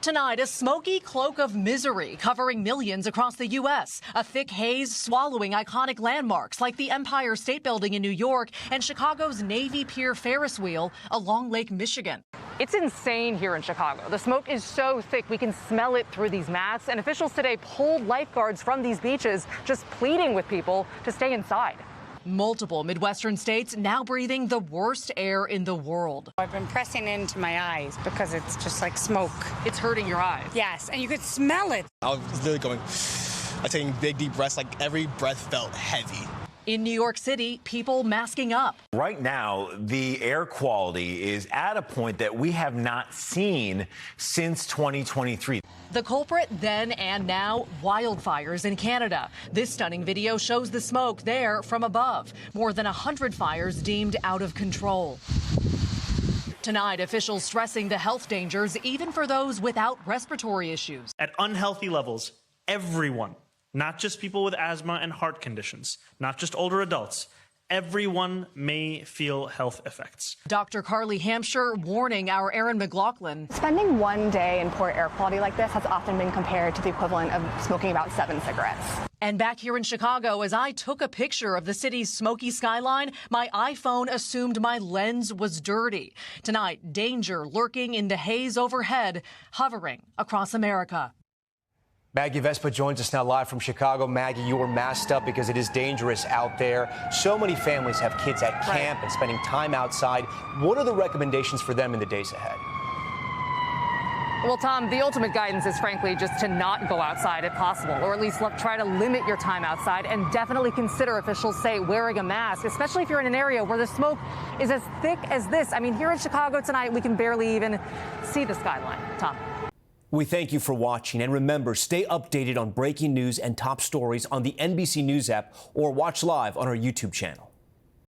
Tonight, a smoky cloak of misery covering millions across the U.S. A thick haze swallowing iconic landmarks like the Empire State Building in New York and Chicago's Navy Pier Ferris wheel along Lake Michigan. It's insane here in Chicago. The smoke is so thick we can smell it through these masks, and officials today pulled lifeguards from these beaches, just pleading with people to stay inside. Multiple Midwestern states now breathing the worst air in the world. I've been pressing into my eyes because it's just like smoke. It's hurting your eyes. Yes, and you could smell it. I was literally going, I'm taking big, deep breaths, like every breath felt heavy. In New York City, people masking up. Right now, the air quality is at a point that we have not seen since 2023. The culprit then and now, wildfires in Canada. This stunning video shows the smoke there from above. More than 100 fires deemed out of control. Tonight, officials stressing the health dangers even for those without respiratory issues. At unhealthy levels, everyone, not just people with asthma and heart conditions, not just older adults, everyone may feel health effects. Dr. Carly Hampshire warning our Erin McLaughlin. Spending one day in poor air quality like this has often been compared to the equivalent of smoking about 7 cigarettes. And back here in Chicago, as I took a picture of the city's smoky skyline, my iPhone assumed my lens was dirty. Tonight, danger lurking in the haze overhead, hovering across America. Maggie Vespa joins us now live from Chicago. Maggie, you were masked up because it is dangerous out there. So many families have kids at camp and spending time outside. What are the recommendations for them in the days ahead? Well, Tom, the ultimate guidance is frankly just to not go outside if possible, or at least try to limit your time outside, and definitely consider, officials say, wearing a mask, especially if you're in an area where the smoke is as thick as this. I mean, here in Chicago tonight, we can barely even see the skyline. Tom. We thank you for watching, and remember, stay updated on breaking news and top stories on the NBC News app or watch live on our YouTube channel.